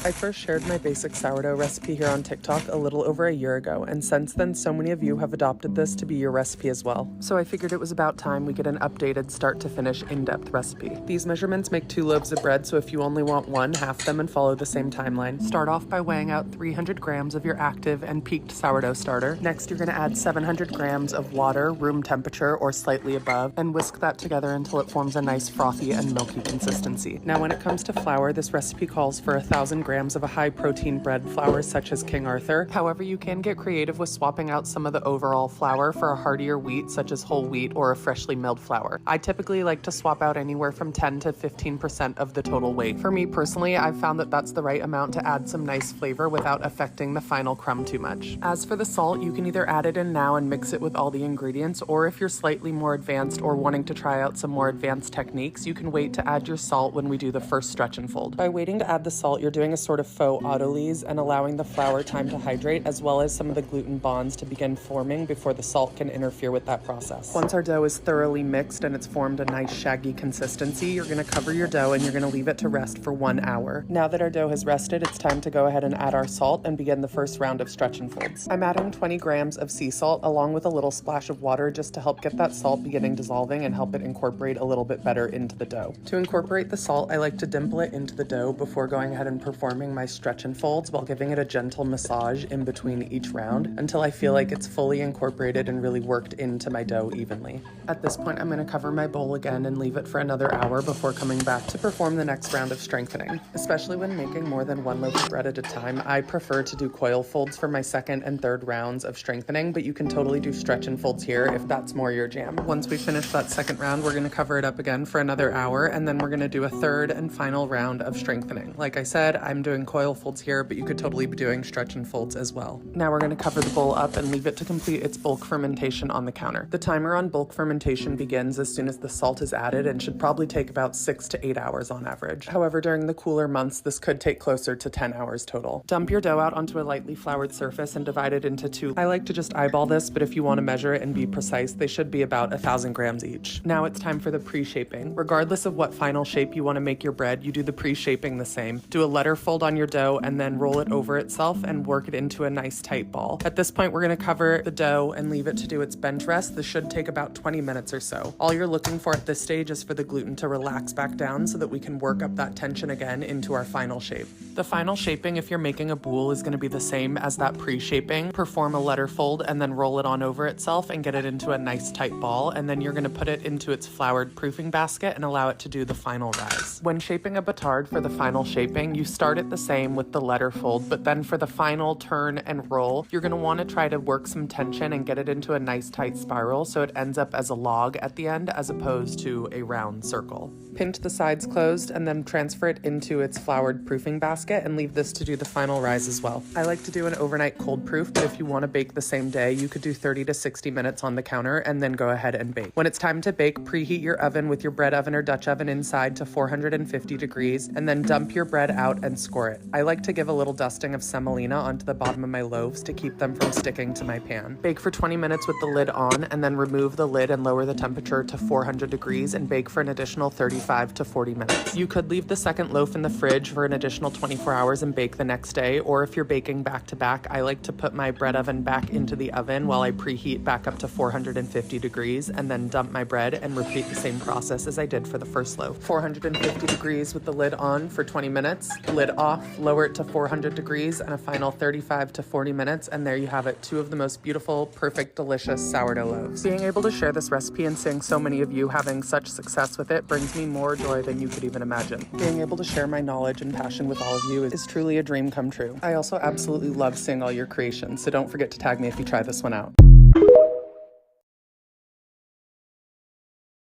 I first shared my basic sourdough recipe here on TikTok a little over a year ago, and since then so many of you have adopted this to be your recipe as well. So I figured it was about time we get an updated start to finish in-depth recipe. These measurements make 2 loaves of bread, so if you only want one, half them and follow the same timeline. Start off by weighing out 300 grams of your active and peaked sourdough starter. Next, you're going to add 700 grams of water, room temperature or slightly above, and whisk that together until it forms a nice frothy and milky consistency. Now when it comes to flour, this recipe calls for 1,000 grams of a high-protein bread flour such as King Arthur. However, you can get creative with swapping out some of the overall flour for a heartier wheat such as whole wheat or a freshly milled flour. I typically like to swap out anywhere from 10 to 15% of the total weight. For me personally, I've found that that's the right amount to add some nice flavor without affecting the final crumb too much. As for the salt, you can either add it in now and mix it with all the ingredients, or if you're slightly more advanced or wanting to try out some more advanced techniques, you can wait to add your salt when we do the first stretch and fold. By waiting to add the salt, you're doing a sort of faux autolyse and allowing the flour time to hydrate, as well as some of the gluten bonds to begin forming before the salt can interfere with that process. Once our dough is thoroughly mixed and it's formed a nice shaggy consistency, you're going to cover your dough and you're going to leave it to rest for 1 hour. Now that our dough has rested, it's time to go ahead and add our salt and begin the first round of stretch and folds. I'm adding 20 grams of sea salt along with a little splash of water just to help get that salt beginning dissolving and help it incorporate a little bit better into the dough. To incorporate the salt, I like to dimple it into the dough before going ahead and performing my stretch and folds while giving it a gentle massage in between each round until I feel like it's fully incorporated and really worked into my dough evenly. At this point, I'm going to cover my bowl again and leave it for another hour before coming back to perform the next round of strengthening. Especially when making more than 1 loaf of bread at a time, I prefer to do coil folds for my second and third rounds of strengthening, but you can totally do stretch and folds here if that's more your jam. Once we finish that second round, we're going to cover it up again for another hour, and then we're going to do a third and final round of strengthening. Like I said, I'm doing coil folds here, but you could totally be doing stretch and folds as well. Now we're going to cover the bowl up and leave it to complete its bulk fermentation on the counter. The timer on bulk fermentation begins as soon as the salt is added and should probably take about 6 to 8 hours on average. However, during the cooler months, this could take closer to 10 hours total. Dump your dough out onto a lightly floured surface and divide it into 2. I like to just eyeball this, but if you want to measure it and be precise, they should be about 1,000 grams each. Now it's time for the pre-shaping. Regardless of what final shape you want to make your bread, you do the pre-shaping the same. Do a letter fold on your dough and then roll it over itself and work it into a nice tight ball. At this point, we're going to cover the dough and leave it to do its bench rest. This should take about 20 minutes or so. All you're looking for at this stage is for the gluten to relax back down so that we can work up that tension again into our final shape. The final shaping, if you're making a boule, is going to be the same as that pre-shaping. Perform a letter fold and then roll it on over itself and get it into a nice tight ball, and then you're going to put it into its floured proofing basket and allow it to do the final rise. When shaping a batard for the final shaping, you start it the same with the letter fold, but then for the final turn and roll, you're going to want to try to work some tension and get it into a nice tight spiral so it ends up as a log at the end as opposed to a round circle. Pinch the sides closed and then transfer it into its floured proofing basket and leave this to do the final rise as well. I like to do an overnight cold proof, but if you want to bake the same day, you could do 30 to 60 minutes on the counter and then go ahead and bake. When it's time to bake, preheat your oven with your bread oven or Dutch oven inside to 450 degrees and then dump your bread out and score it. I like to give a little dusting of semolina onto the bottom of my loaves to keep them from sticking to my pan. Bake for 20 minutes with the lid on and then remove the lid and lower the temperature to 400 degrees and bake for an additional 35 to 40 minutes. You could leave the second loaf in the fridge for an additional 24 hours and bake the next day, or if you're baking back to back, I like to put my bread oven back into the oven while I preheat back up to 450 degrees and then dump my bread and repeat the same process as I did for the first loaf. 450 degrees with the lid on for 20 minutes, lid off, lower it to 400 degrees and a final 35 to 40 minutes, and there you have it, 2 of the most beautiful, perfect, delicious sourdough loaves. Being able to share this recipe and seeing so many of you having such success with it brings me more joy than you could even imagine. Being able to share my knowledge and passion with all of you is truly a dream come true. I also absolutely love seeing all your creations, so don't forget to tag me if you try this one out.